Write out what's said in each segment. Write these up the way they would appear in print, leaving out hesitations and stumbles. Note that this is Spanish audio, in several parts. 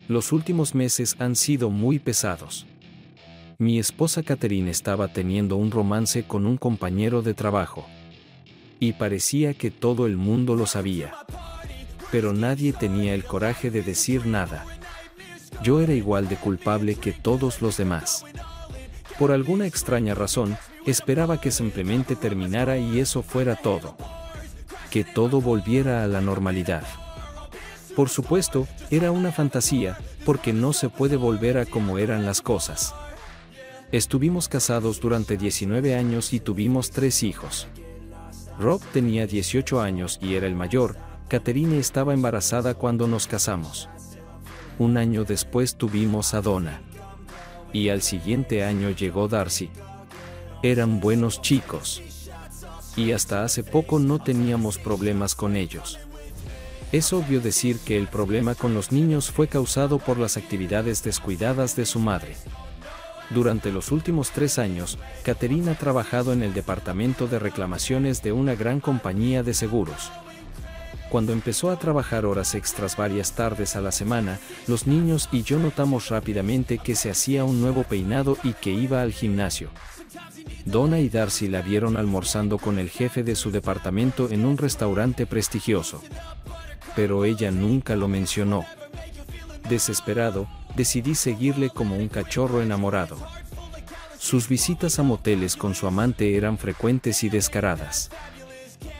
Los últimos meses han sido muy pesados. Mi esposa Catherine estaba teniendo un romance con un compañero de trabajo. Y parecía que todo el mundo lo sabía. Pero nadie tenía el coraje de decir nada. Yo era igual de culpable que todos los demás. Por alguna extraña razón, esperaba que simplemente terminara y eso fuera todo. Que todo volviera a la normalidad. Por supuesto, era una fantasía, porque no se puede volver a como eran las cosas. Estuvimos casados durante 19 años y tuvimos 3 hijos. Rob tenía 18 años y era el mayor. Catherine estaba embarazada cuando nos casamos. Un año después tuvimos a Donna. Y al siguiente año llegó Darcy. Eran buenos chicos. Y hasta hace poco no teníamos problemas con ellos. Es obvio decir que el problema con los niños fue causado por las actividades descuidadas de su madre. Durante los últimos 3 años, Catherine ha trabajado en el departamento de reclamaciones de una gran compañía de seguros. Cuando empezó a trabajar horas extras varias tardes a la semana, los niños y yo notamos rápidamente que se hacía un nuevo peinado y que iba al gimnasio. Donna y Darcy la vieron almorzando con el jefe de su departamento en un restaurante prestigioso. Pero ella nunca lo mencionó. Desesperado, decidí seguirle como un cachorro enamorado. Sus visitas a moteles con su amante eran frecuentes y descaradas.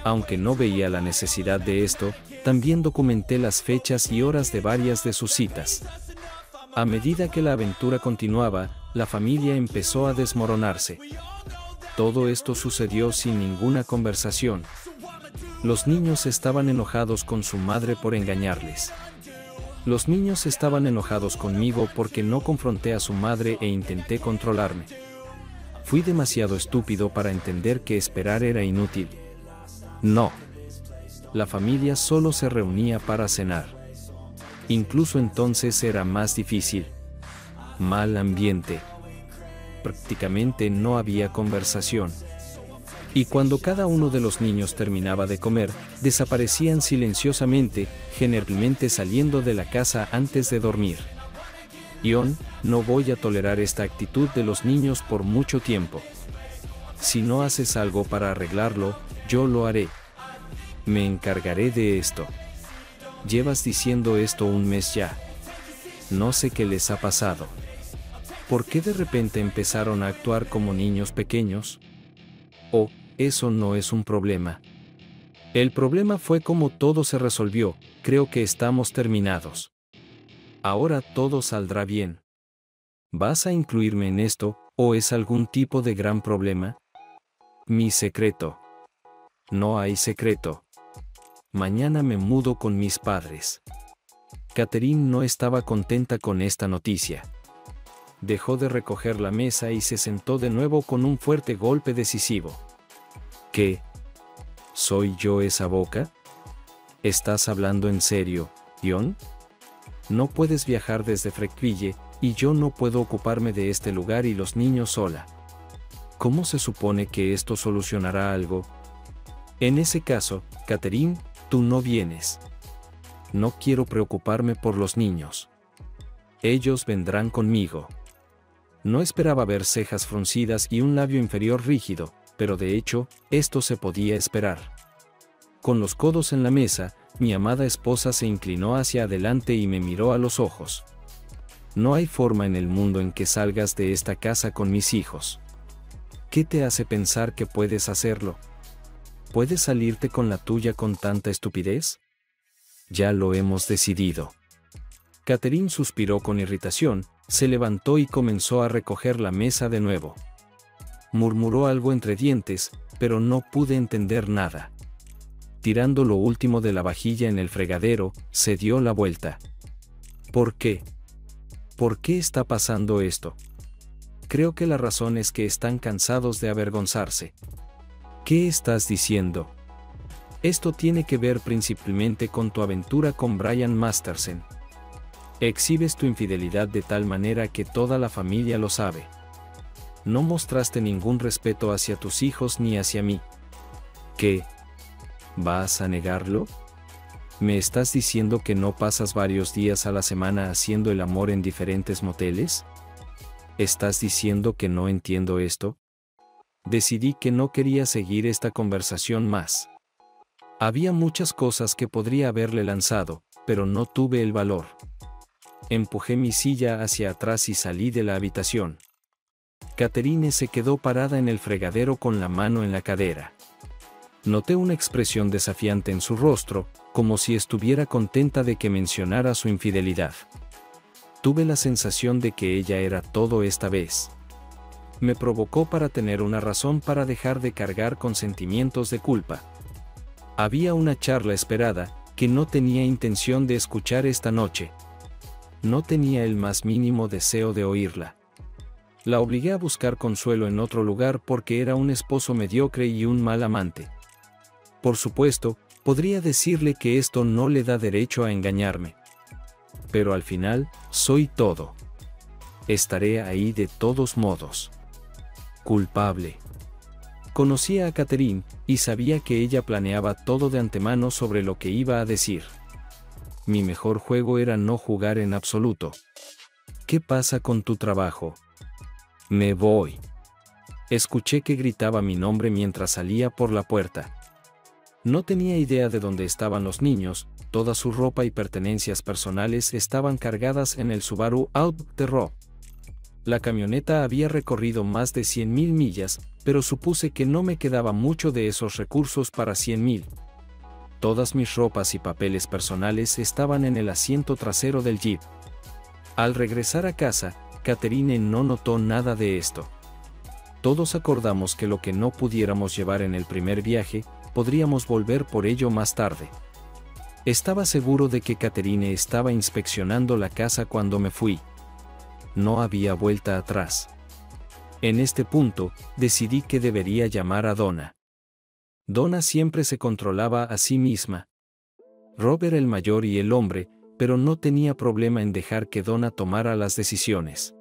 Aunque no veía la necesidad de esto, también documenté las fechas y horas de varias de sus citas. A medida que la aventura continuaba, la familia empezó a desmoronarse. Todo esto sucedió sin ninguna conversación. Los niños estaban enojados con su madre por engañarles. Los niños estaban enojados conmigo porque no confronté a su madre e intenté controlarme. Fui demasiado estúpido para entender que esperar era inútil. No. La familia solo se reunía para cenar. Incluso entonces era más difícil. Mal ambiente. Prácticamente no había conversación. Y cuando cada uno de los niños terminaba de comer, desaparecían silenciosamente, generalmente saliendo de la casa antes de dormir. Ion, no voy a tolerar esta actitud de los niños por mucho tiempo. Si no haces algo para arreglarlo, yo lo haré. Me encargaré de esto. Llevas diciendo esto un mes ya. No sé qué les ha pasado. ¿Por qué de repente empezaron a actuar como niños pequeños? Oh, eso no es un problema. El problema fue cómo todo se resolvió. Creo que estamos terminados. Ahora todo saldrá bien. ¿Vas a incluirme en esto, o es algún tipo de gran problema? Mi secreto. No hay secreto. Mañana me mudo con mis padres. Catherine no estaba contenta con esta noticia. Dejó de recoger la mesa y se sentó de nuevo con un fuerte golpe decisivo. ¿Qué? ¿Soy yo esa boca? ¿Estás hablando en serio, Ion? No puedes viajar desde Freckville, y yo no puedo ocuparme de este lugar y los niños sola. ¿Cómo se supone que esto solucionará algo? En ese caso, Catherine, tú no vienes. No quiero preocuparme por los niños. Ellos vendrán conmigo. No esperaba ver cejas fruncidas y un labio inferior rígido, pero de hecho, esto se podía esperar. Con los codos en la mesa, mi amada esposa se inclinó hacia adelante y me miró a los ojos. No hay forma en el mundo en que salgas de esta casa con mis hijos. ¿Qué te hace pensar que puedes hacerlo? ¿Puedes salirte con la tuya con tanta estupidez? Ya lo hemos decidido. Catherine suspiró con irritación, se levantó y comenzó a recoger la mesa de nuevo. Murmuró algo entre dientes, pero no pude entender nada. Tirando lo último de la vajilla en el fregadero, se dio la vuelta. ¿Por qué? ¿Por qué está pasando esto? Creo que la razón es que están cansados de avergonzarse. ¿Qué estás diciendo? Esto tiene que ver principalmente con tu aventura con Brian Masterson. Exhibes tu infidelidad de tal manera que toda la familia lo sabe. No mostraste ningún respeto hacia tus hijos ni hacia mí. ¿Qué? ¿Vas a negarlo? ¿Me estás diciendo que no pasas varios días a la semana haciendo el amor en diferentes moteles? ¿Estás diciendo que no entiendo esto? Decidí que no quería seguir esta conversación más. Había muchas cosas que podría haberle lanzado, pero no tuve el valor. Empujé mi silla hacia atrás y salí de la habitación. Catherine se quedó parada en el fregadero con la mano en la cadera. Noté una expresión desafiante en su rostro, como si estuviera contenta de que mencionara su infidelidad. Tuve la sensación de que ella era todo esta vez. Me provocó para tener una razón para dejar de cargar con sentimientos de culpa. Había una charla esperada, que no tenía intención de escuchar esta noche. No tenía el más mínimo deseo de oírla. La obligué a buscar consuelo en otro lugar porque era un esposo mediocre y un mal amante. Por supuesto, podría decirle que esto no le da derecho a engañarme. Pero al final, soy todo. Estaré ahí de todos modos. Culpable. Conocía a Catherine, y sabía que ella planeaba todo de antemano sobre lo que iba a decir. Mi mejor juego era no jugar en absoluto. ¿Qué pasa con tu trabajo? Me voy. Escuché que gritaba mi nombre mientras salía por la puerta. No tenía idea de dónde estaban los niños, toda su ropa y pertenencias personales estaban cargadas en el Subaru Outback. La camioneta había recorrido más de 100.000 millas, pero supuse que no me quedaba mucho de esos recursos para 100.000. Todas mis ropas y papeles personales estaban en el asiento trasero del Jeep. Al regresar a casa, Catherine no notó nada de esto. Todos acordamos que lo que no pudiéramos llevar en el primer viaje, podríamos volver por ello más tarde. Estaba seguro de que Catherine estaba inspeccionando la casa cuando me fui. No había vuelta atrás. En este punto, decidí que debería llamar a Donna. Donna siempre se controlaba a sí misma. Rob era el mayor y el hombre, pero no tenía problema en dejar que Donna tomara las decisiones.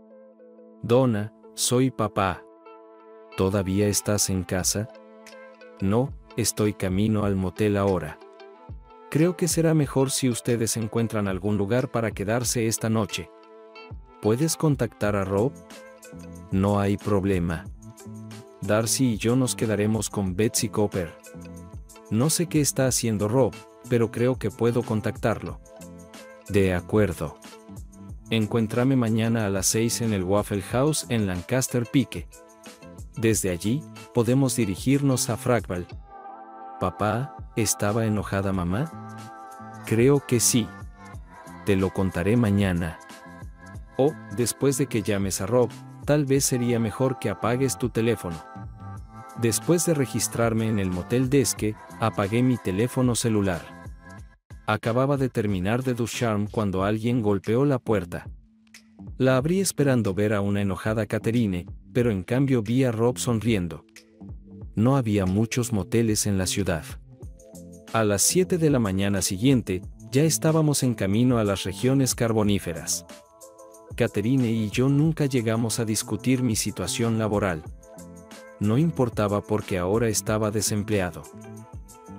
Donna, soy papá. ¿Todavía estás en casa? No, estoy camino al motel ahora. Creo que será mejor si ustedes encuentran algún lugar para quedarse esta noche. ¿Puedes contactar a Rob? No hay problema. Darcy y yo nos quedaremos con Betsy Cooper. No sé qué está haciendo Rob, pero creo que puedo contactarlo. De acuerdo. Encuéntrame mañana a las 6 en el Waffle House en Lancaster Pike. Desde allí, podemos dirigirnos a Fragval. ¿Papá, estaba enojada mamá? Creo que sí. Te lo contaré mañana. O, después de que llames a Rob, tal vez sería mejor que apagues tu teléfono. Después de registrarme en el Motel Deske, apagué mi teléfono celular. Acababa de terminar de ducharme cuando alguien golpeó la puerta. La abrí esperando ver a una enojada Catherine, pero en cambio vi a Rob sonriendo. No había muchos moteles en la ciudad. A las 7 de la mañana siguiente, ya estábamos en camino a las regiones carboníferas. Catherine y yo nunca llegamos a discutir mi situación laboral. No importaba porque ahora estaba desempleado.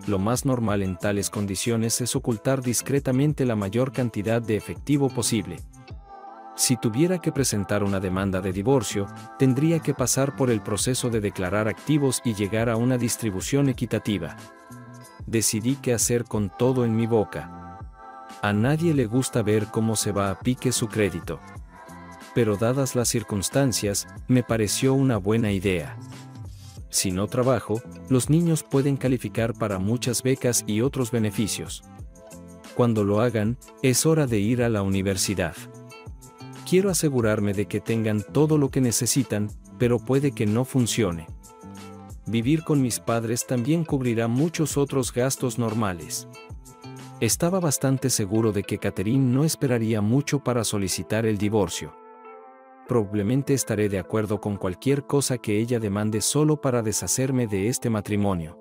Lo más normal en tales condiciones es ocultar discretamente la mayor cantidad de efectivo posible. Si tuviera que presentar una demanda de divorcio, tendría que pasar por el proceso de declarar activos y llegar a una distribución equitativa. Decidí qué hacer con todo en mi boca. A nadie le gusta ver cómo se va a pique su crédito. Pero dadas las circunstancias, me pareció una buena idea. Si no trabajo, los niños pueden calificar para muchas becas y otros beneficios. Cuando lo hagan, es hora de ir a la universidad. Quiero asegurarme de que tengan todo lo que necesitan, pero puede que no funcione. Vivir con mis padres también cubrirá muchos otros gastos normales. Estaba bastante seguro de que Catherine no esperaría mucho para solicitar el divorcio. Probablemente estaré de acuerdo con cualquier cosa que ella demande solo para deshacerme de este matrimonio.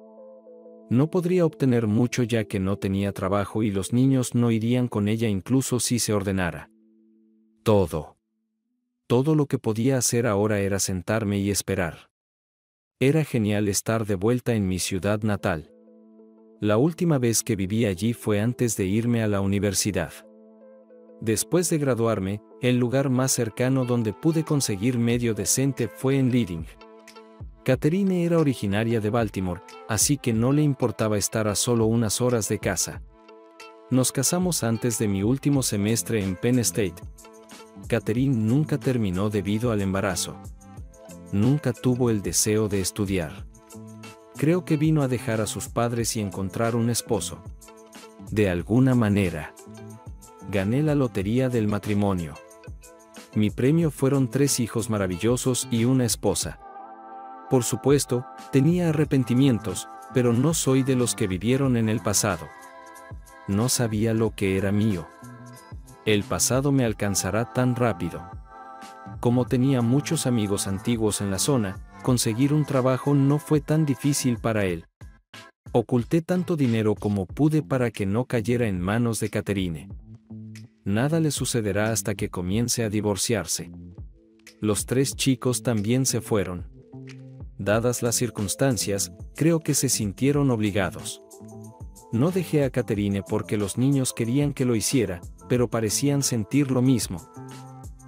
No podría obtener mucho ya que no tenía trabajo y los niños no irían con ella incluso si se ordenara. Todo lo que podía hacer ahora era sentarme y esperar. Era genial estar de vuelta en mi ciudad natal. La última vez que viví allí fue antes de irme a la universidad. Después de graduarme, el lugar más cercano donde pude conseguir medio decente fue en Reading. Catherine era originaria de Baltimore, así que no le importaba estar a solo unas horas de casa. Nos casamos antes de mi último semestre en Penn State. Catherine nunca terminó debido al embarazo. Nunca tuvo el deseo de estudiar. Creo que vino a dejar a sus padres y encontrar un esposo. De alguna manera, gané la lotería del matrimonio. Mi premio fueron 3 hijos maravillosos y una esposa. Por supuesto, tenía arrepentimientos, pero no soy de los que vivieron en el pasado. No sabía lo que era mío. El pasado me alcanzará tan rápido. Como tenía muchos amigos antiguos en la zona, conseguir un trabajo no fue tan difícil para él. Oculté tanto dinero como pude para que no cayera en manos de Catherine. Nada le sucederá hasta que comience a divorciarse. Los 3 chicos también se fueron. Dadas las circunstancias, creo que se sintieron obligados. No dejé a Catherine porque los niños querían que lo hiciera, pero parecían sentir lo mismo.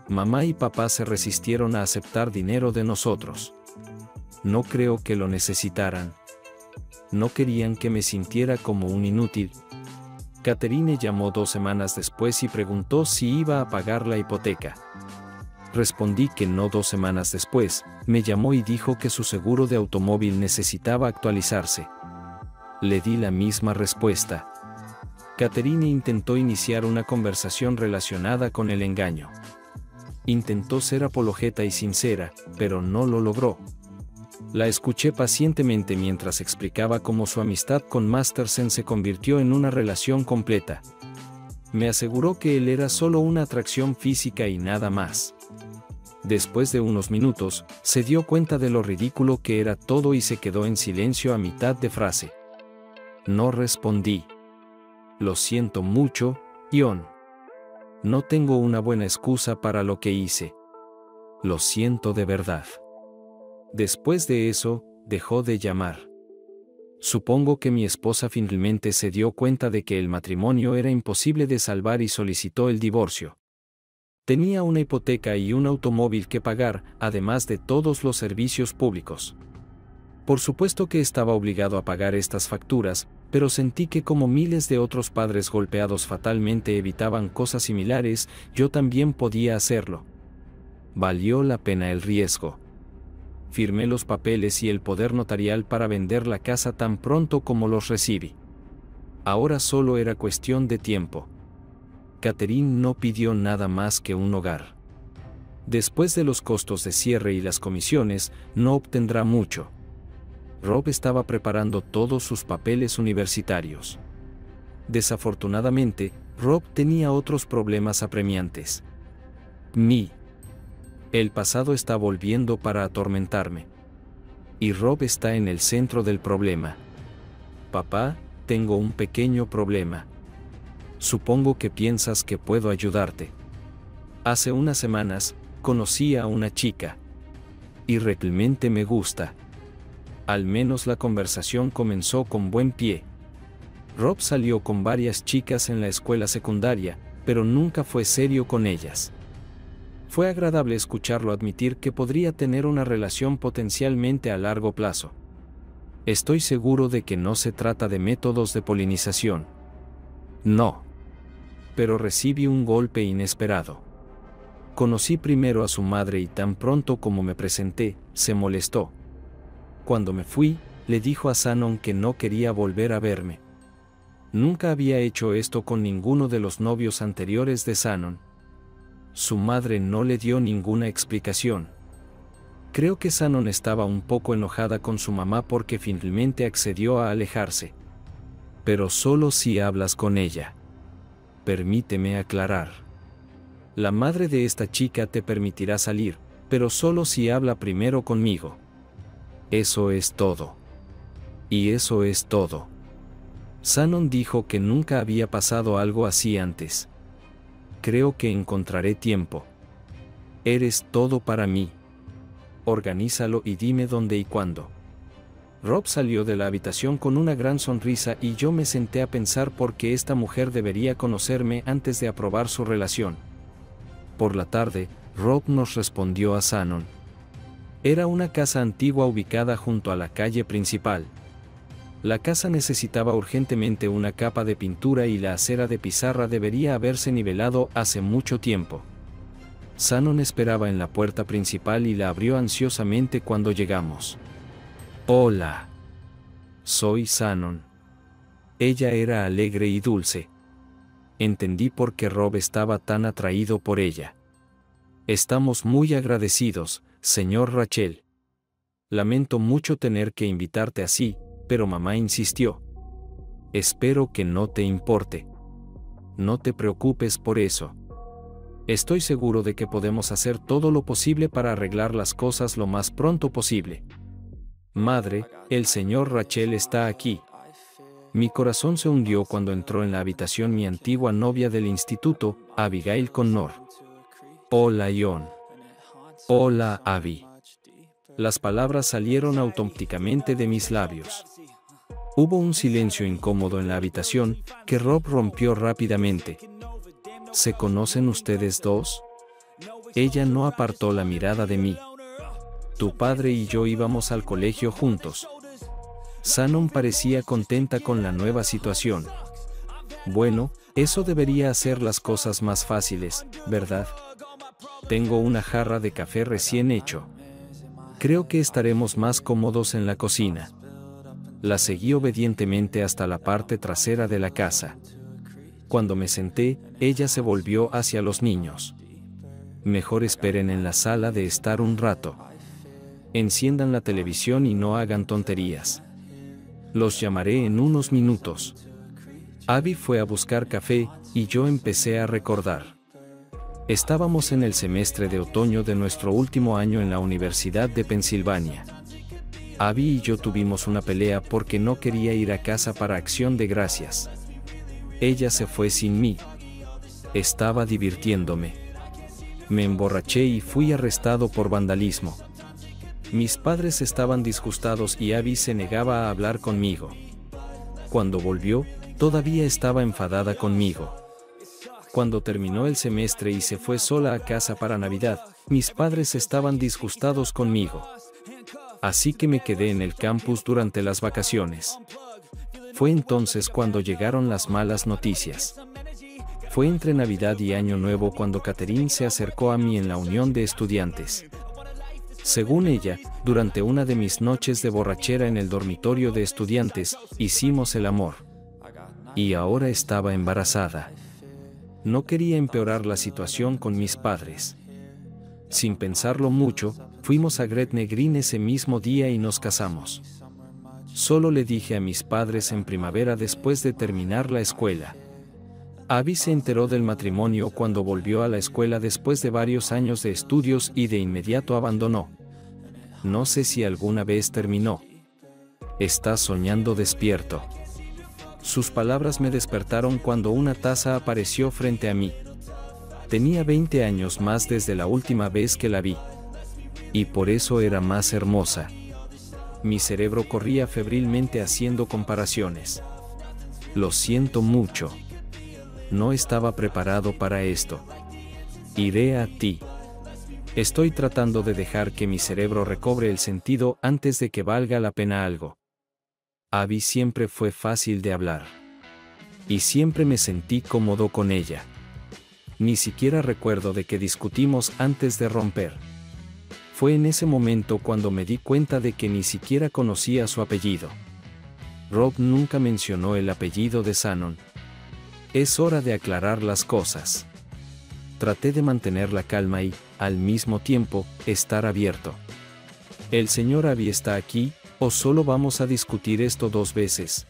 Mamá y papá se resistieron a aceptar dinero de nosotros. No creo que lo necesitaran. No querían que me sintiera como un inútil. Catherine llamó 2 semanas después y preguntó si iba a pagar la hipoteca. Respondí que no. 2 semanas después, me llamó y dijo que su seguro de automóvil necesitaba actualizarse. Le di la misma respuesta. Catherine intentó iniciar una conversación relacionada con el engaño. Intentó ser apologeta y sincera, pero no lo logró. La escuché pacientemente mientras explicaba cómo su amistad con Masterson se convirtió en una relación completa. Me aseguró que él era solo una atracción física y nada más. Después de unos minutos, se dio cuenta de lo ridículo que era todo y se quedó en silencio a mitad de frase. No respondí. Lo siento mucho, Ion. No tengo una buena excusa para lo que hice. Lo siento de verdad. Después de eso, dejó de llamar. Supongo que mi esposa finalmente se dio cuenta de que el matrimonio era imposible de salvar y solicitó el divorcio. Tenía una hipoteca y un automóvil que pagar, además de todos los servicios públicos. Por supuesto que estaba obligado a pagar estas facturas, pero sentí que como miles de otros padres golpeados fatalmente evitaban cosas similares, yo también podía hacerlo. Valió la pena el riesgo. Firmé los papeles y el poder notarial para vender la casa tan pronto como los recibí. Ahora solo era cuestión de tiempo. Catherine no pidió nada más que un hogar. Después de los costos de cierre y las comisiones, no obtendrá mucho. Rob estaba preparando todos sus papeles universitarios. Desafortunadamente, Rob tenía otros problemas apremiantes. El pasado está volviendo para atormentarme. Y Rob está en el centro del problema. Papá, tengo un pequeño problema. Supongo que piensas que puedo ayudarte. Hace unas semanas, conocí a una chica. Y realmente me gusta. Al menos la conversación comenzó con buen pie. Rob salió con varias chicas en la escuela secundaria, pero nunca fue serio con ellas. Fue agradable escucharlo admitir que podría tener una relación potencialmente a largo plazo. Estoy seguro de que no se trata de métodos de polinización. No. Pero recibí un golpe inesperado. Conocí primero a su madre y tan pronto como me presenté, se molestó. Cuando me fui, le dijo a Shannon que no quería volver a verme. Nunca había hecho esto con ninguno de los novios anteriores de Shannon. Su madre no le dio ninguna explicación. Creo que Shannon estaba un poco enojada con su mamá porque finalmente accedió a alejarse. Pero solo si hablas con ella. Permíteme aclarar. La madre de esta chica te permitirá salir, pero solo si habla primero conmigo. Eso es todo. Y eso es todo. Shannon dijo que nunca había pasado algo así antes. Creo que encontraré tiempo. Eres todo para mí. Organízalo y dime dónde y cuándo. Rob salió de la habitación con una gran sonrisa y yo me senté a pensar por qué esta mujer debería conocerme antes de aprobar su relación. Por la tarde, Rob nos respondió a Shannon. Era una casa antigua ubicada junto a la calle principal. La casa necesitaba urgentemente una capa de pintura y la acera de pizarra debería haberse nivelado hace mucho tiempo. Shannon esperaba en la puerta principal y la abrió ansiosamente cuando llegamos. Hola. Soy Shannon. Ella era alegre y dulce. Entendí por qué Rob estaba tan atraído por ella. Estamos muy agradecidos, señor Rachel. Lamento mucho tener que invitarte así, pero mamá insistió. Espero que no te importe. No te preocupes por eso. Estoy seguro de que podemos hacer todo lo posible para arreglar las cosas lo más pronto posible. Madre, el señor Rachel está aquí. Mi corazón se hundió cuando entró en la habitación mi antigua novia del instituto, Abigail Connor. Hola Ion. Hola Abby. Las palabras salieron automáticamente de mis labios. Hubo un silencio incómodo en la habitación, que Rob rompió rápidamente. ¿Se conocen ustedes dos? Ella no apartó la mirada de mí. Tu padre y yo íbamos al colegio juntos. Shannon parecía contenta con la nueva situación. Bueno, eso debería hacer las cosas más fáciles, ¿verdad? Tengo una jarra de café recién hecho. Creo que estaremos más cómodos en la cocina. La seguí obedientemente hasta la parte trasera de la casa. Cuando me senté, ella se volvió hacia los niños. Mejor esperen en la sala de estar un rato. Enciendan la televisión y no hagan tonterías. Los llamaré en unos minutos. Abby fue a buscar café, y yo empecé a recordar. Estábamos en el semestre de otoño de nuestro último año en la Universidad de Pensilvania. Abby y yo tuvimos una pelea porque no quería ir a casa para Acción de Gracias. Ella se fue sin mí. Estaba divirtiéndome. Me emborraché y fui arrestado por vandalismo. Mis padres estaban disgustados y Abby se negaba a hablar conmigo. Cuando volvió, todavía estaba enfadada conmigo. Cuando terminó el semestre y se fue sola a casa para Navidad, mis padres estaban disgustados conmigo. Así que me quedé en el campus durante las vacaciones. Fue entonces cuando llegaron las malas noticias. Fue entre Navidad y Año Nuevo cuando Catherine se acercó a mí en la unión de estudiantes. Según ella, durante una de mis noches de borrachera en el dormitorio de estudiantes, hicimos el amor. Y ahora estaba embarazada. No quería empeorar la situación con mis padres. Sin pensarlo mucho, fuimos a Gretna Green ese mismo día y nos casamos. Solo le dije a mis padres en primavera después de terminar la escuela. Abby se enteró del matrimonio cuando volvió a la escuela después de varios años de estudios y de inmediato abandonó. No sé si alguna vez terminó. Estás soñando despierto. Sus palabras me despertaron cuando una taza apareció frente a mí. Tenía 20 años más desde la última vez que la vi. Y por eso era más hermosa. Mi cerebro corría febrilmente haciendo comparaciones. Lo siento mucho. No estaba preparado para esto. Iré a ti. Estoy tratando de dejar que mi cerebro recobre el sentido antes de que valga la pena algo. Abby siempre fue fácil de hablar. Y siempre me sentí cómodo con ella. Ni siquiera recuerdo de que discutimos antes de romper. Fue en ese momento cuando me di cuenta de que ni siquiera conocía su apellido. Rob nunca mencionó el apellido de Shannon. Es hora de aclarar las cosas. Traté de mantener la calma y, al mismo tiempo, estar abierto. ¿El señor Abby está aquí, o solo vamos a discutir esto 2 veces?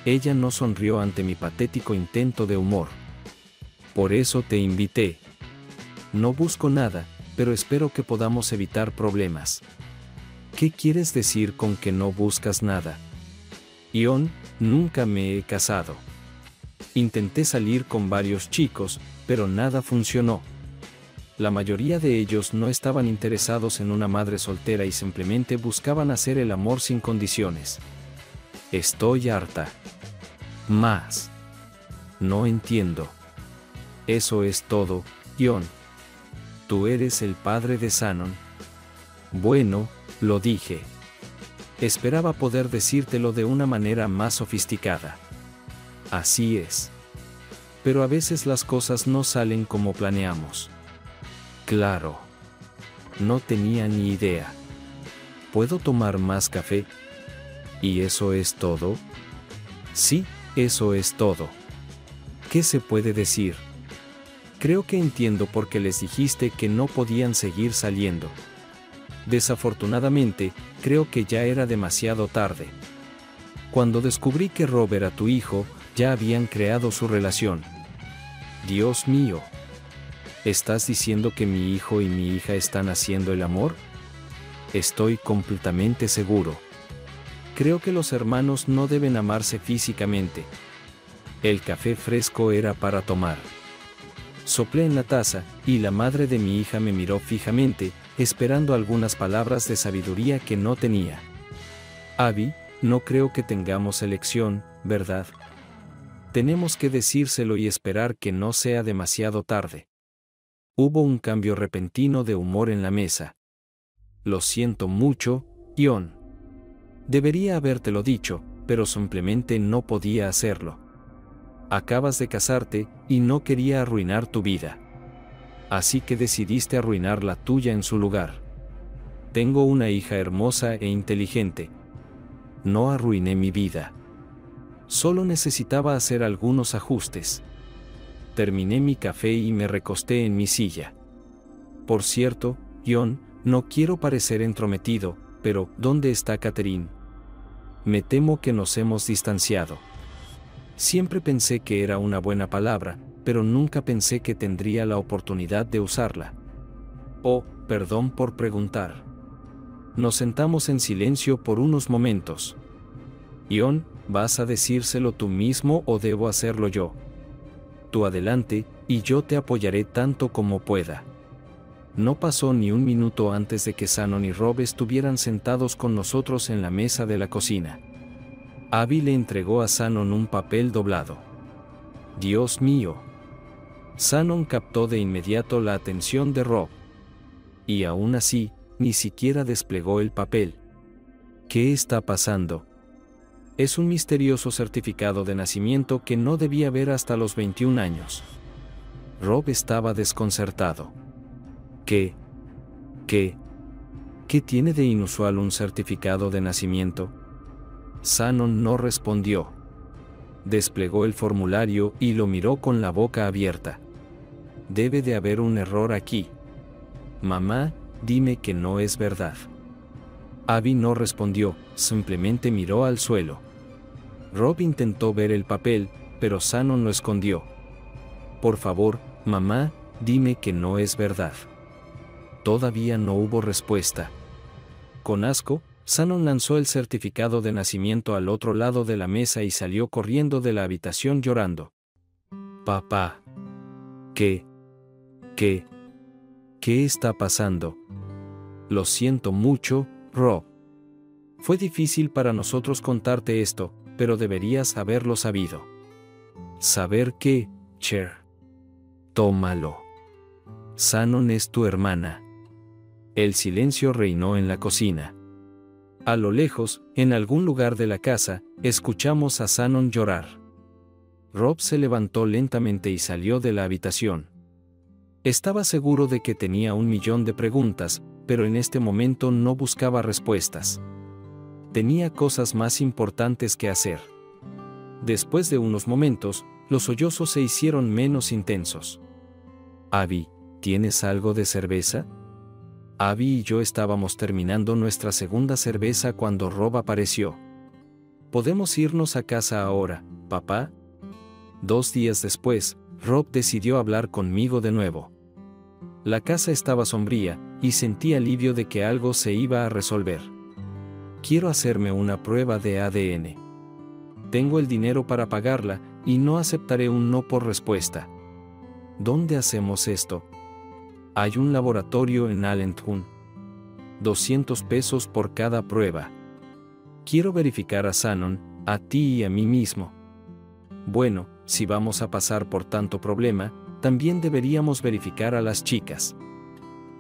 Ella no sonrió ante mi patético intento de humor. Por eso te invité. No busco nada, pero espero que podamos evitar problemas. ¿Qué quieres decir con que no buscas nada? Ion, nunca me he casado. Intenté salir con varios chicos, pero nada funcionó. La mayoría de ellos no estaban interesados en una madre soltera y simplemente buscaban hacer el amor sin condiciones. Estoy harta. Más. No entiendo. Eso es todo, John. Tú eres el padre de Shannon. Bueno, lo dije. Esperaba poder decírtelo de una manera más sofisticada. Así es. Pero a veces las cosas no salen como planeamos. Claro. No tenía ni idea. ¿Puedo tomar más café? ¿Y eso es todo? Sí, eso es todo. ¿Qué se puede decir? Creo que entiendo por qué les dijiste que no podían seguir saliendo. Desafortunadamente, creo que ya era demasiado tarde. Cuando descubrí que Rob era tu hijo, ya habían creado su relación. Dios mío. ¿Estás diciendo que mi hijo y mi hija están haciendo el amor? Estoy completamente seguro. Creo que los hermanos no deben amarse físicamente. El café fresco era para tomar. Soplé en la taza, y la madre de mi hija me miró fijamente, esperando algunas palabras de sabiduría que no tenía. Abby, no creo que tengamos elección, ¿verdad? Tenemos que decírselo y esperar que no sea demasiado tarde. Hubo un cambio repentino de humor en la mesa. Lo siento mucho, John. Debería habértelo dicho, pero simplemente no podía hacerlo. Acabas de casarte, y no quería arruinar tu vida. Así que decidiste arruinar la tuya en su lugar. Tengo una hija hermosa e inteligente. No arruiné mi vida. Solo necesitaba hacer algunos ajustes. Terminé mi café y me recosté en mi silla. Por cierto, John, no quiero parecer entrometido, pero ¿dónde está Catherine? Me temo que nos hemos distanciado. Siempre pensé que era una buena palabra, pero nunca pensé que tendría la oportunidad de usarla. Oh, perdón por preguntar. Nos sentamos en silencio por unos momentos. John, ¿vas a decírselo tú mismo o debo hacerlo yo? Tú adelante, y yo te apoyaré tanto como pueda. No pasó ni un minuto antes de que Shannon y Rob estuvieran sentados con nosotros en la mesa de la cocina. Abby le entregó a Shannon un papel doblado. Dios mío. Shannon captó de inmediato la atención de Rob. Y aún así, ni siquiera desplegó el papel. ¿Qué está pasando? Es un misterioso certificado de nacimiento que no debía ver hasta los 21 años. Rob estaba desconcertado. ¿Qué tiene de inusual un certificado de nacimiento? Shannon no respondió. Desplegó el formulario y lo miró con la boca abierta. Debe de haber un error aquí. Mamá, dime que no es verdad. Abby no respondió, simplemente miró al suelo. Rob intentó ver el papel, pero Shannon lo escondió. Por favor, mamá, dime que no es verdad. Todavía no hubo respuesta. Con asco, Shannon lanzó el certificado de nacimiento al otro lado de la mesa y salió corriendo de la habitación llorando. Papá. ¿Qué está pasando? Lo siento mucho, Rob. Fue difícil para nosotros contarte esto, pero deberías haberlo sabido. ¿Saber qué, Cher? Tómalo. Shannon es tu hermana. El silencio reinó en la cocina. A lo lejos, en algún lugar de la casa, escuchamos a Shannon llorar. Rob se levantó lentamente y salió de la habitación. Estaba seguro de que tenía 1.000.000 de preguntas, pero en este momento no buscaba respuestas. Tenía cosas más importantes que hacer. Después de unos momentos, los sollozos se hicieron menos intensos. Abby, ¿tienes algo de cerveza? Abby y yo estábamos terminando nuestra segunda cerveza cuando Rob apareció. ¿Podemos irnos a casa ahora, papá? 2 días después, Rob decidió hablar conmigo de nuevo. La casa estaba sombría, y sentí alivio de que algo se iba a resolver. Quiero hacerme una prueba de ADN. Tengo el dinero para pagarla, y no aceptaré un no por respuesta. ¿Dónde hacemos esto? Hay un laboratorio en Allentown. 200 pesos por cada prueba. Quiero verificar a Shannon, a ti y a mí mismo. Bueno, si vamos a pasar por tanto problema, también deberíamos verificar a las chicas.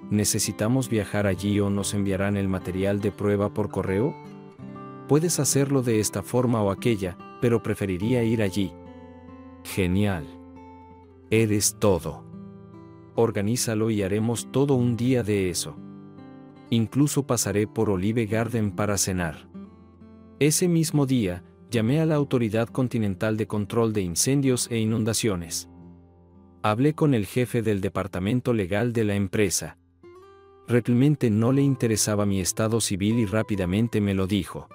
¿Necesitamos viajar allí o nos enviarán el material de prueba por correo? Puedes hacerlo de esta forma o aquella, pero preferiría ir allí. Genial. Eres todo. Organízalo y haremos todo un día de eso. Incluso pasaré por Olive Garden para cenar. Ese mismo día, llamé a la Autoridad Continental de Control de Incendios e Inundaciones. Hablé con el jefe del departamento legal de la empresa. Realmente no le interesaba mi estado civil y rápidamente me lo dijo.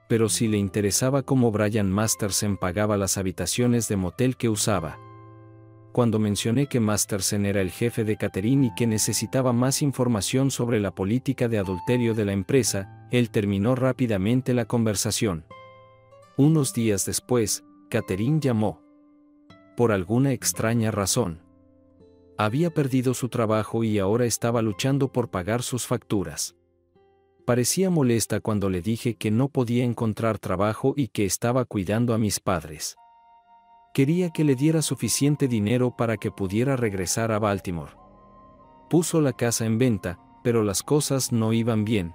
Pero sí le interesaba cómo Brian Masterson pagaba las habitaciones de motel que usaba. Cuando mencioné que Masterson era el jefe de catering y que necesitaba más información sobre la política de adulterio de la empresa, él terminó rápidamente la conversación. Unos días después, Catherine llamó. Por alguna extraña razón. Había perdido su trabajo y ahora estaba luchando por pagar sus facturas. Parecía molesta cuando le dije que no podía encontrar trabajo y que estaba cuidando a mis padres. Quería que le diera suficiente dinero para que pudiera regresar a Baltimore. Puso la casa en venta, pero las cosas no iban bien.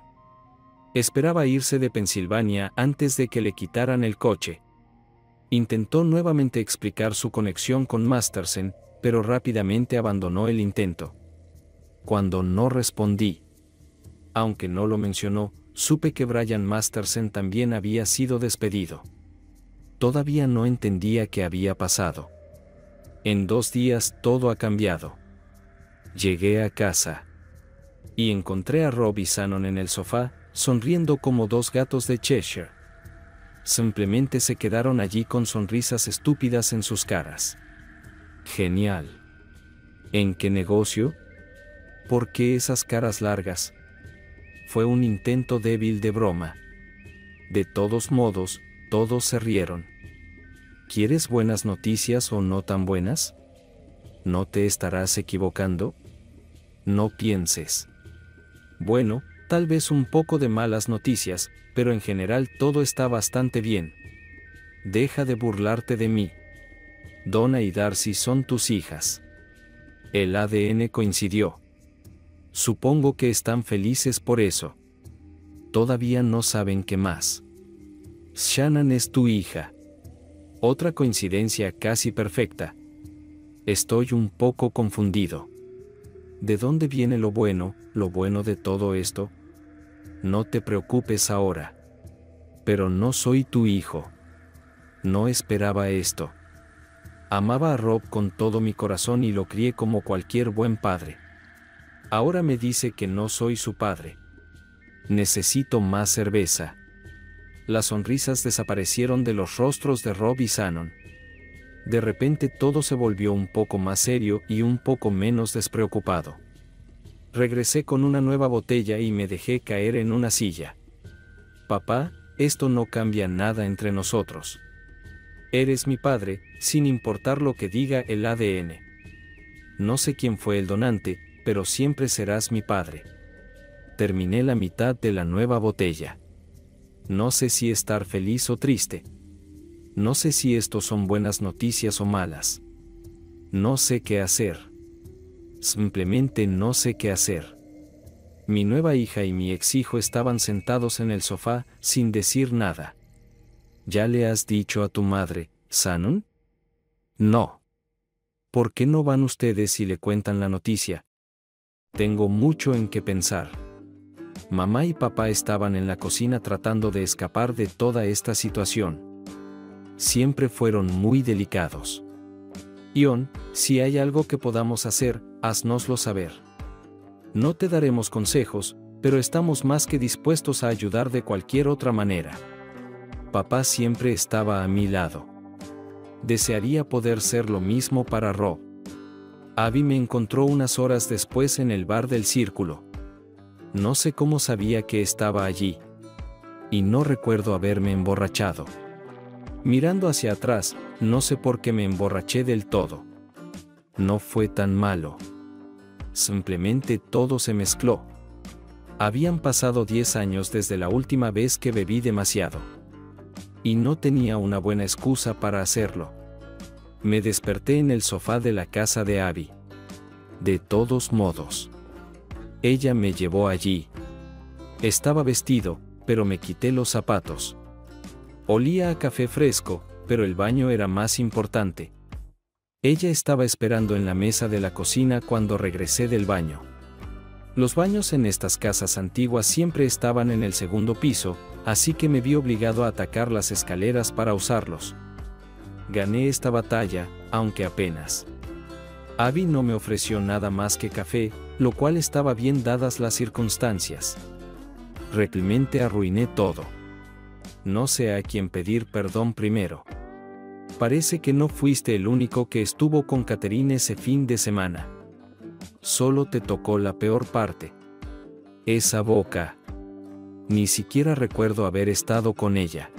Esperaba irse de Pensilvania antes de que le quitaran el coche. Intentó nuevamente explicar su conexión con Masterson, pero rápidamente abandonó el intento. Cuando no respondí, aunque no lo mencionó, supe que Brian Masterson también había sido despedido. Todavía no entendía qué había pasado. En 2 días todo ha cambiado. Llegué a casa y encontré a Rob y Shannon en el sofá, sonriendo como 2 gatos de Cheshire. Simplemente se quedaron allí con sonrisas estúpidas en sus caras. Genial. ¿En qué negocio? ¿Por qué esas caras largas? Fue un intento débil de broma. De todos modos, todos se rieron. ¿Quieres buenas noticias o no tan buenas? ¿No te estarás equivocando? No pienses. Bueno, tal vez un poco de malas noticias, pero en general todo está bastante bien. Deja de burlarte de mí. Donna y Darcy son tus hijas. El ADN coincidió. Supongo que están felices por eso. Todavía no saben qué más. Shannon es tu hija. Otra coincidencia casi perfecta. Estoy un poco confundido. ¿De dónde viene lo bueno de todo esto? No te preocupes ahora. Pero no soy tu hijo. No esperaba esto. Amaba a Rob con todo mi corazón y lo crié como cualquier buen padre. Ahora me dice que no soy su padre. Necesito más cerveza. Las sonrisas desaparecieron de los rostros de Rob y Shannon. De repente todo se volvió un poco más serio y un poco menos despreocupado. Regresé con una nueva botella y me dejé caer en una silla. Papá, esto no cambia nada entre nosotros. Eres mi padre, sin importar lo que diga el ADN. No sé quién fue el donante, pero siempre serás mi padre. Terminé la mitad de la nueva botella. No sé si estar feliz o triste. No sé si esto son buenas noticias o malas. No sé qué hacer. Simplemente no sé qué hacer. Mi nueva hija y mi ex hijo estaban sentados en el sofá, sin decir nada. ¿Ya le has dicho a tu madre, Shannon? No. ¿Por qué no van ustedes y le cuentan la noticia? Tengo mucho en qué pensar. Mamá y papá estaban en la cocina tratando de escapar de toda esta situación. Siempre fueron muy delicados. Ion, si hay algo que podamos hacer, haznoslo saber. No te daremos consejos, pero estamos más que dispuestos a ayudar de cualquier otra manera. Papá siempre estaba a mi lado. Desearía poder ser lo mismo para Rob. Abby me encontró unas horas después en el bar del Círculo. No sé cómo sabía que estaba allí. Y no recuerdo haberme emborrachado. Mirando hacia atrás, no sé por qué me emborraché del todo. No fue tan malo. Simplemente todo se mezcló. Habían pasado 10 años desde la última vez que bebí demasiado. Y no tenía una buena excusa para hacerlo. Me desperté en el sofá de la casa de Abby. De todos modos, ella me llevó allí. Estaba vestido, pero me quité los zapatos. Olía a café fresco, pero el baño era más importante. Ella estaba esperando en la mesa de la cocina cuando regresé del baño. Los baños en estas casas antiguas siempre estaban en el segundo piso, así que me vi obligado a atacar las escaleras para usarlos. Gané esta batalla, aunque apenas. Abby no me ofreció nada más que café, lo cual estaba bien dadas las circunstancias. Realmente arruiné todo. No sé a quién pedir perdón primero. Parece que no fuiste el único que estuvo con Catherine ese fin de semana. Solo te tocó la peor parte. Esa boca. Ni siquiera recuerdo haber estado con ella.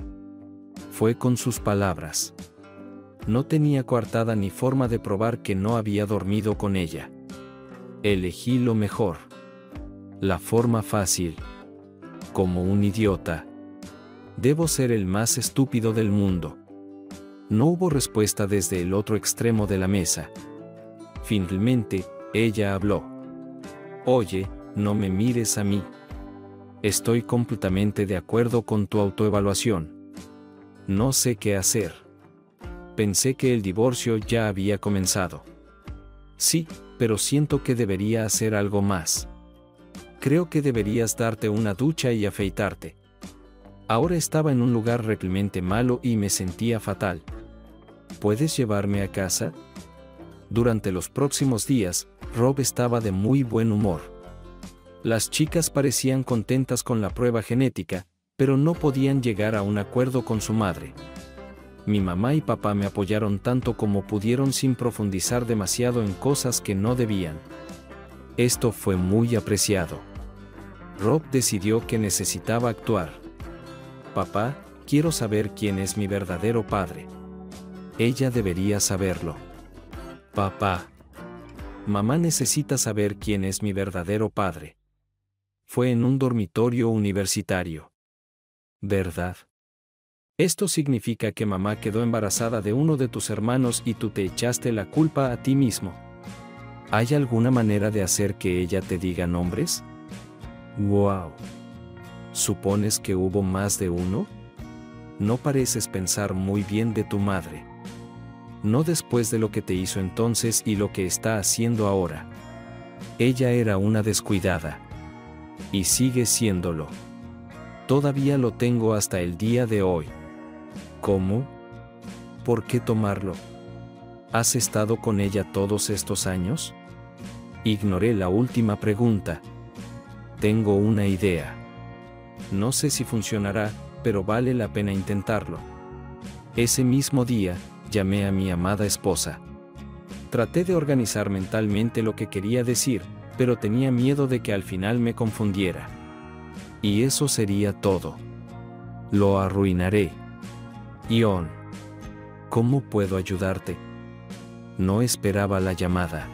Fue con sus palabras. No tenía coartada ni forma de probar que no había dormido con ella. Elegí lo mejor. La forma fácil. Como un idiota. Debo ser el más estúpido del mundo. No hubo respuesta desde el otro extremo de la mesa. Finalmente, ella habló. Oye, no me mires a mí. Estoy completamente de acuerdo con tu autoevaluación. No sé qué hacer. Pensé que el divorcio ya había comenzado. Sí, pero siento que debería hacer algo más. Creo que deberías darte una ducha y afeitarte. Ahora estaba en un lugar realmente malo y me sentía fatal. ¿Puedes llevarme a casa? Durante los próximos días, Rob estaba de muy buen humor. Las chicas parecían contentas con la prueba genética, pero no podían llegar a un acuerdo con su madre. Mi mamá y papá me apoyaron tanto como pudieron sin profundizar demasiado en cosas que no debían. Esto fue muy apreciado. Rob decidió que necesitaba actuar. Papá, quiero saber quién es mi verdadero padre. Ella debería saberlo. Papá. Mamá necesita saber quién es mi verdadero padre. Fue en un dormitorio universitario. ¿Verdad? Esto significa que mamá quedó embarazada de uno de tus hermanos y tú te echaste la culpa a ti mismo. ¿Hay alguna manera de hacer que ella te diga nombres? ¡Wow! ¿Supones que hubo más de uno? No pareces pensar muy bien de tu madre. No después de lo que te hizo entonces y lo que está haciendo ahora. Ella era una descuidada. Y sigue siéndolo. Todavía lo tengo hasta el día de hoy. ¿Cómo? ¿Por qué tomarlo? ¿Has estado con ella todos estos años? Ignoré la última pregunta. Tengo una idea. No sé si funcionará, pero vale la pena intentarlo. Ese mismo día, llamé a mi amada esposa. Traté de organizar mentalmente lo que quería decir, pero tenía miedo de que al final me confundiera. Y eso sería todo. Lo arruinaré. Ion. ¿Cómo puedo ayudarte? No esperaba la llamada.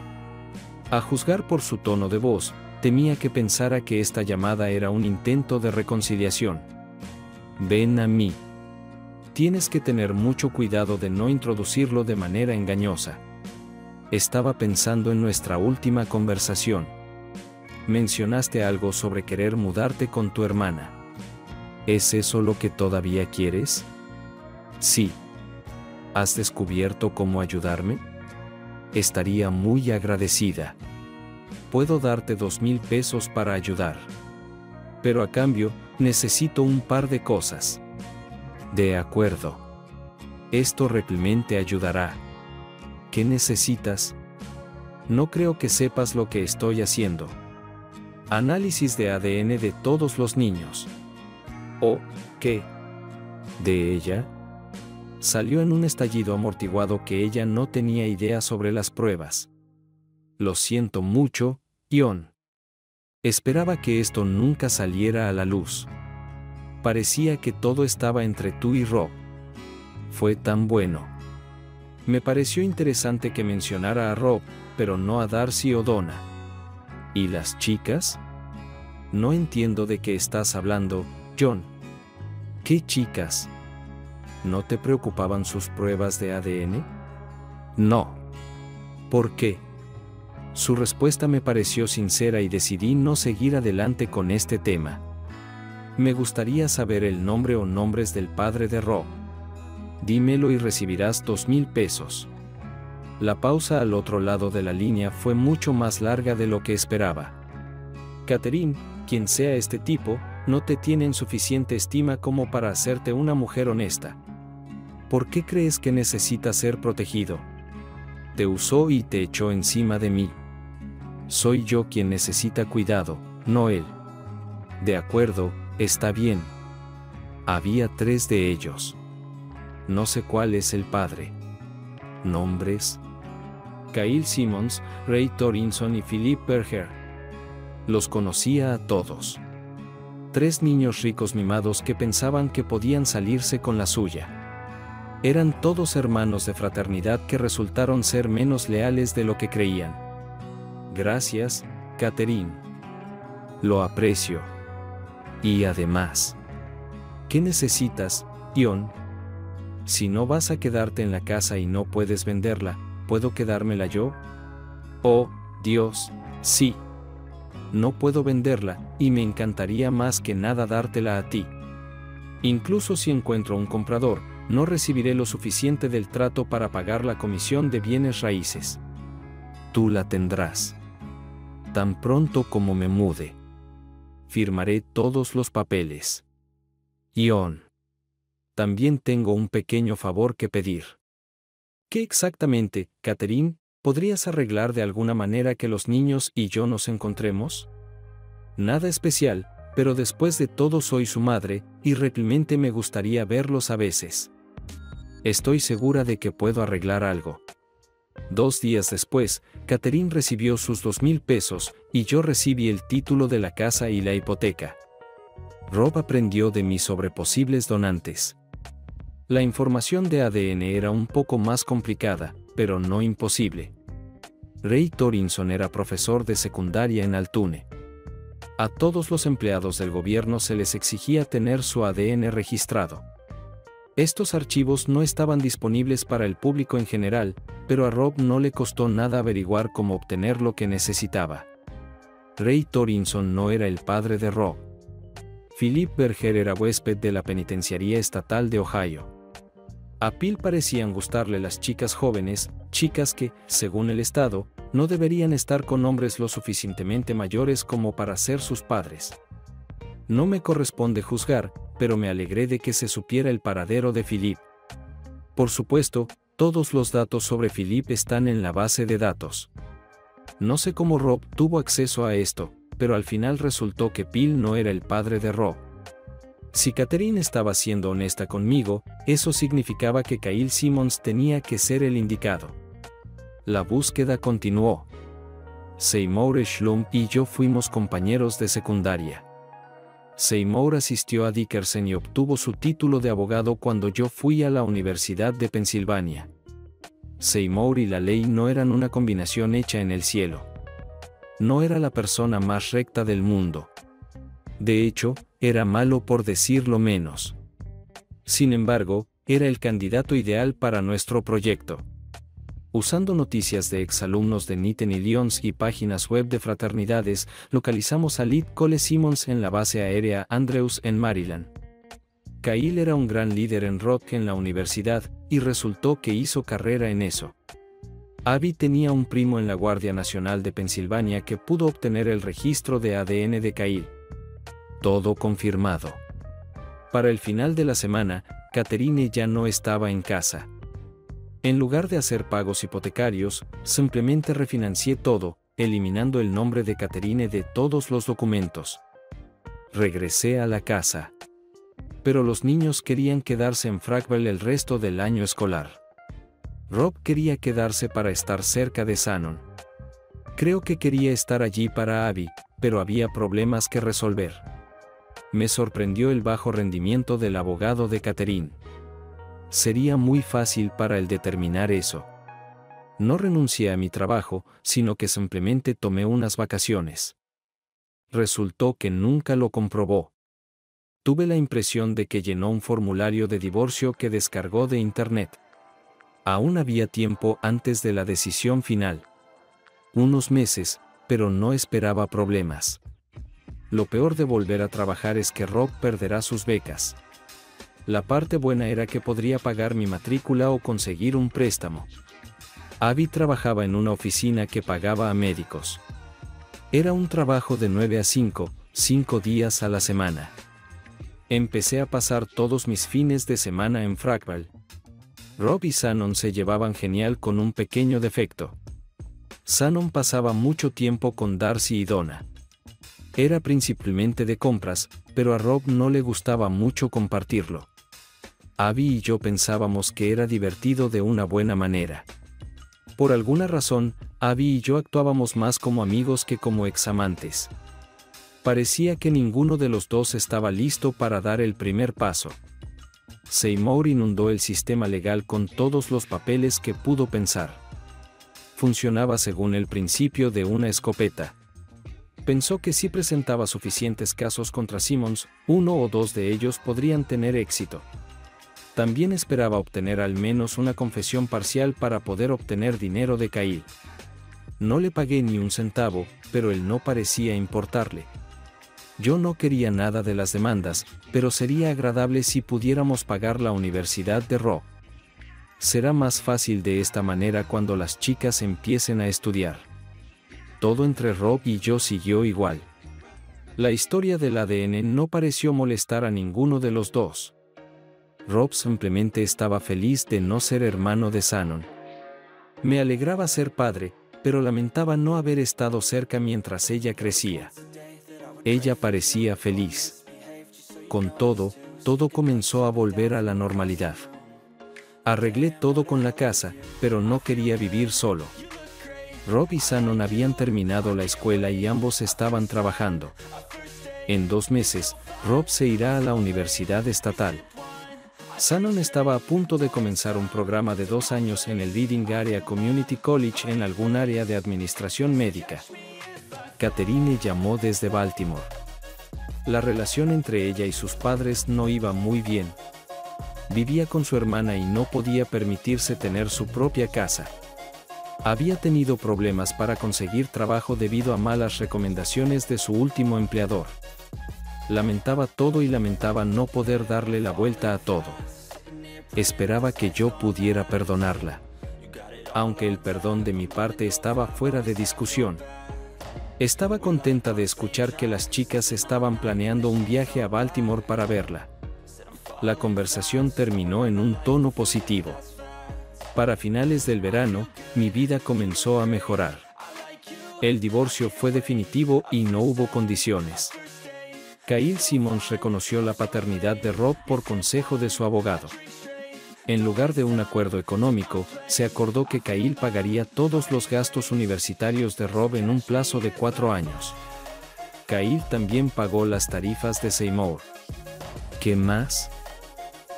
A juzgar por su tono de voz, temía que pensara que esta llamada era un intento de reconciliación. Ven a mí. Tienes que tener mucho cuidado de no introducirlo de manera engañosa. Estaba pensando en nuestra última conversación. Mencionaste algo sobre querer mudarte con tu hermana. ¿Es eso lo que todavía quieres? Sí. ¿Has descubierto cómo ayudarme? Estaría muy agradecida. Puedo darte 2,000 pesos para ayudar. Pero a cambio, necesito un par de cosas. De acuerdo. Esto realmente ayudará. ¿Qué necesitas? No creo que sepas lo que estoy haciendo. Análisis de ADN de todos los niños. ¿O qué? ¿De ella? Salió en un estallido amortiguado que ella no tenía idea sobre las pruebas. Lo siento mucho, Ion. Esperaba que esto nunca saliera a la luz. Parecía que todo estaba entre tú y Rob. Fue tan bueno. Me pareció interesante que mencionara a Rob, pero no a Darcy o Donna. ¿Y las chicas? No entiendo de qué estás hablando, John. ¿Qué chicas? ¿No te preocupaban sus pruebas de ADN? No. ¿Por qué? Su respuesta me pareció sincera y decidí no seguir adelante con este tema. Me gustaría saber el nombre o nombres del padre de Rob. Dímelo y recibirás 2,000 pesos. La pausa al otro lado de la línea fue mucho más larga de lo que esperaba. Catherine, quien sea este tipo, no te tiene en suficiente estima como para hacerte una mujer honesta. ¿Por qué crees que necesitas ser protegido? Te usó y te echó encima de mí. Soy yo quien necesita cuidado, no él. De acuerdo, está bien. Había 3 de ellos. No sé cuál es el padre. ¿Nombres? Kyle Simmons, Ray Torinson y Philip Berger. Los conocía a todos. 3 niños ricos mimados que pensaban que podían salirse con la suya. Eran todos hermanos de fraternidad que resultaron ser menos leales de lo que creían. Gracias, Catherine. Lo aprecio. Y además, ¿qué necesitas, John? Si no vas a quedarte en la casa y no puedes venderla, ¿puedo quedármela yo? Oh, Dios, sí. No puedo venderla, y me encantaría más que nada dártela a ti. Incluso si encuentro un comprador, no recibiré lo suficiente del trato para pagar la comisión de bienes raíces. Tú la tendrás. Tan pronto como me mude. Firmaré todos los papeles. John. También tengo un pequeño favor que pedir. ¿Qué exactamente, Catherine? ¿Podrías arreglar de alguna manera que los niños y yo nos encontremos? Nada especial, pero después de todo soy su madre, y realmente me gustaría verlos a veces. Estoy segura de que puedo arreglar algo. 2 días después, Catherine recibió sus 2,000 pesos, y yo recibí el título de la casa y la hipoteca. Rob aprendió de mí sobre posibles donantes. La información de ADN era un poco más complicada, pero no imposible. Ray Torinson era profesor de secundaria en Altoona. A todos los empleados del gobierno se les exigía tener su ADN registrado. Estos archivos no estaban disponibles para el público en general, pero a Rob no le costó nada averiguar cómo obtener lo que necesitaba. Ray Torinson no era el padre de Rob. Philip Berger era huésped de la Penitenciaría Estatal de Ohio. A Phil parecían gustarle las chicas jóvenes, chicas que, según el Estado, no deberían estar con hombres lo suficientemente mayores como para ser sus padres. No me corresponde juzgar, pero me alegré de que se supiera el paradero de Philip. Por supuesto, todos los datos sobre Philip están en la base de datos. No sé cómo Rob tuvo acceso a esto, pero al final resultó que Phil no era el padre de Rob. Si Catherine estaba siendo honesta conmigo, eso significaba que Kyle Simmons tenía que ser el indicado. La búsqueda continuó. Seymour Schlum y yo fuimos compañeros de secundaria. Seymour asistió a Dickerson y obtuvo su título de abogado cuando yo fui a la Universidad de Pensilvania. Seymour y la ley no eran una combinación hecha en el cielo. No era la persona más recta del mundo. De hecho, era malo por decirlo menos. Sin embargo, era el candidato ideal para nuestro proyecto. Usando noticias de exalumnos de Nittany Lions y páginas web de fraternidades, localizamos a Lee Cole Simmons en la base aérea Andrews en Maryland. Kyle era un gran líder en rock en la universidad, y resultó que hizo carrera en eso. Abby tenía un primo en la Guardia Nacional de Pensilvania que pudo obtener el registro de ADN de Kyle. Todo confirmado. Para el final de la semana, Catherine ya no estaba en casa. En lugar de hacer pagos hipotecarios, simplemente refinancié todo, eliminando el nombre de Catherine de todos los documentos. Regresé a la casa. Pero los niños querían quedarse en Frackville el resto del año escolar. Rob quería quedarse para estar cerca de Shannon. Creo que quería estar allí para Abby, pero había problemas que resolver. Me sorprendió el bajo rendimiento del abogado de Catherine. Sería muy fácil para él determinar eso. No renuncié a mi trabajo, sino que simplemente tomé unas vacaciones. Resultó que nunca lo comprobó. Tuve la impresión de que llenó un formulario de divorcio que descargó de internet. Aún había tiempo antes de la decisión final. Unos meses, pero no esperaba problemas. Lo peor de volver a trabajar es que Rob perderá sus becas. La parte buena era que podría pagar mi matrícula o conseguir un préstamo. Abby trabajaba en una oficina que pagaba a médicos. Era un trabajo de 9 a 5 días a la semana. Empecé a pasar todos mis fines de semana en Fragville. Rob y Shannon se llevaban genial con un pequeño defecto. Shannon pasaba mucho tiempo con Darcy y Donna. Era principalmente de compras, pero a Rob no le gustaba mucho compartirlo. Abby y yo pensábamos que era divertido de una buena manera. Por alguna razón, Abby y yo actuábamos más como amigos que como examantes. Parecía que ninguno de los dos estaba listo para dar el primer paso. Seymour inundó el sistema legal con todos los papeles que pudo pensar. Funcionaba según el principio de una escopeta. Pensó que si presentaba suficientes casos contra Simmons, uno o dos de ellos podrían tener éxito. También esperaba obtener al menos una confesión parcial para poder obtener dinero de Kyle. No le pagué ni un centavo, pero él no parecía importarle. Yo no quería nada de las demandas, pero sería agradable si pudiéramos pagar la universidad de Rob. Será más fácil de esta manera cuando las chicas empiecen a estudiar. Todo entre Rob y yo siguió igual. La historia del ADN no pareció molestar a ninguno de los dos. Rob simplemente estaba feliz de no ser hermano de Shannon. Me alegraba ser padre, pero lamentaba no haber estado cerca mientras ella crecía. Ella parecía feliz. Con todo comenzó a volver a la normalidad. Arreglé todo con la casa, pero no quería vivir solo. Rob y Shannon habían terminado la escuela y ambos estaban trabajando. En 2 meses, Rob se irá a la universidad estatal. Shannon estaba a punto de comenzar un programa de 2 años en el Reading Area Community College en algún área de administración médica. Catherine llamó desde Baltimore. La relación entre ella y sus padres no iba muy bien. Vivía con su hermana y no podía permitirse tener su propia casa. Había tenido problemas para conseguir trabajo debido a malas recomendaciones de su último empleador. Lamentaba todo y lamentaba no poder darle la vuelta a todo. Esperaba que yo pudiera perdonarla. Aunque el perdón de mi parte estaba fuera de discusión. Estaba contenta de escuchar que las chicas estaban planeando un viaje a Baltimore para verla. La conversación terminó en un tono positivo. Para finales del verano, mi vida comenzó a mejorar. El divorcio fue definitivo y no hubo condiciones. Kyle Simmons reconoció la paternidad de Rob por consejo de su abogado. En lugar de un acuerdo económico, se acordó que Kyle pagaría todos los gastos universitarios de Rob en un plazo de 4 años. Kyle también pagó las tarifas de Seymour. ¿Qué más?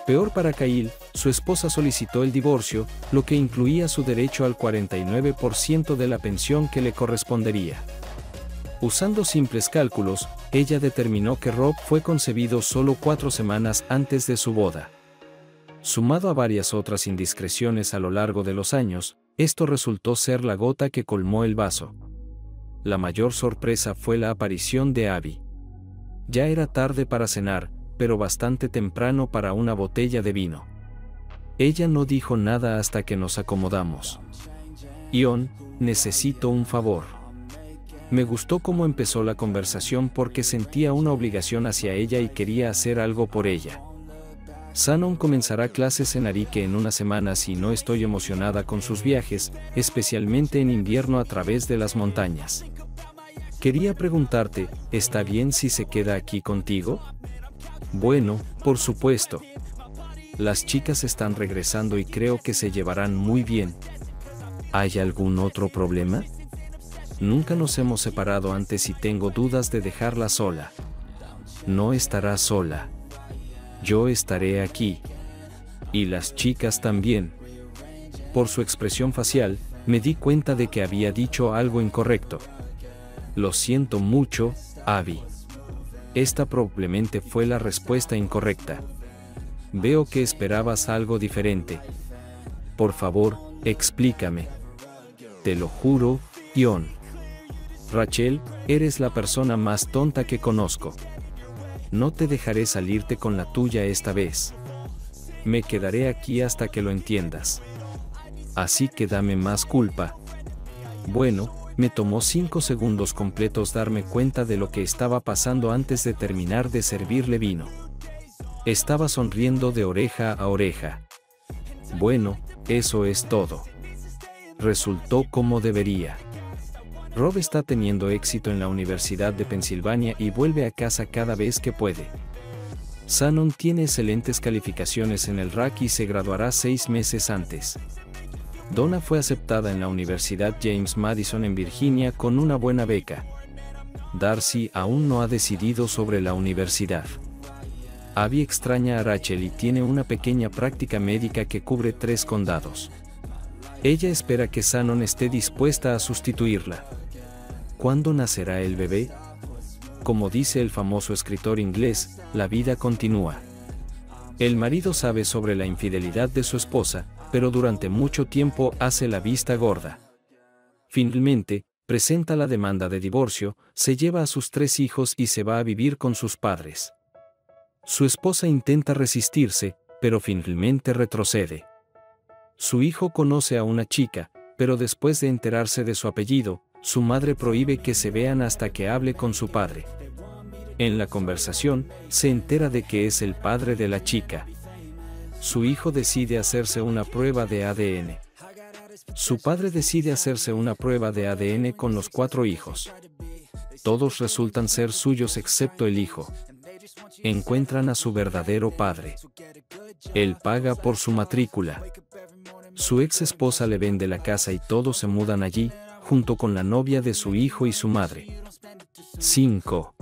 Peor para Kyle, su esposa solicitó el divorcio, lo que incluía su derecho al 49% de la pensión que le correspondería. Usando simples cálculos, ella determinó que Rob fue concebido solo 4 semanas antes de su boda. Sumado a varias otras indiscreciones a lo largo de los años, esto resultó ser la gota que colmó el vaso. La mayor sorpresa fue la aparición de Abby. Ya era tarde para cenar, pero bastante temprano para una botella de vino. Ella no dijo nada hasta que nos acomodamos. Ion, necesito un favor. Me gustó cómo empezó la conversación porque sentía una obligación hacia ella y quería hacer algo por ella. Shannon comenzará clases en Arique en unas semanas y no estoy emocionada con sus viajes, especialmente en invierno a través de las montañas. Quería preguntarte, ¿está bien si se queda aquí contigo? Bueno, por supuesto. Las chicas están regresando y creo que se llevarán muy bien. ¿Hay algún otro problema? Nunca nos hemos separado antes y tengo dudas de dejarla sola. No estará sola. Yo estaré aquí. Y las chicas también. Por su expresión facial, Me di cuenta de que había dicho algo incorrecto. Lo siento mucho, Abby. Esta probablemente fue la respuesta incorrecta. Veo que esperabas algo diferente. Por favor, explícame. Te lo juro, Ion. Rachel, eres la persona más tonta que conozco. No te dejaré salirte con la tuya esta vez. Me quedaré aquí hasta que lo entiendas. Así que dame más culpa. Bueno, me tomó 5 segundos completos darme cuenta de lo que estaba pasando antes de terminar de servirle vino. Estaba sonriendo de oreja a oreja. Bueno, eso es todo. Resultó como debería. Rob está teniendo éxito en la Universidad de Pensilvania y vuelve a casa cada vez que puede. Shannon tiene excelentes calificaciones en el RAC y se graduará 6 meses antes. Donna fue aceptada en la Universidad James Madison en Virginia con una buena beca. Darcy aún no ha decidido sobre la universidad. Abby extraña a Rachel y tiene una pequeña práctica médica que cubre 3 condados. Ella espera que Shannon esté dispuesta a sustituirla. ¿Cuándo nacerá el bebé? Como dice el famoso escritor inglés, la vida continúa. El marido sabe sobre la infidelidad de su esposa, pero durante mucho tiempo hace la vista gorda. Finalmente, presenta la demanda de divorcio, se lleva a sus 3 hijos y se va a vivir con sus padres. Su esposa intenta resistirse, pero finalmente retrocede. Su hijo conoce a una chica, pero después de enterarse de su apellido, su madre prohíbe que se vean hasta que hable con su padre. En la conversación, se entera de que es el padre de la chica. Su hijo decide hacerse una prueba de ADN. Su padre decide hacerse una prueba de ADN con los 4 hijos. Todos resultan ser suyos excepto el hijo. Encuentran a su verdadero padre. Él paga por su matrícula. Su ex esposa le vende la casa y todos se mudan allí, junto con la novia de su hijo y su madre. 5.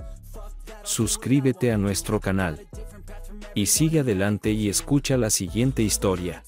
Suscríbete a nuestro canal. Y sigue adelante y escucha la siguiente historia.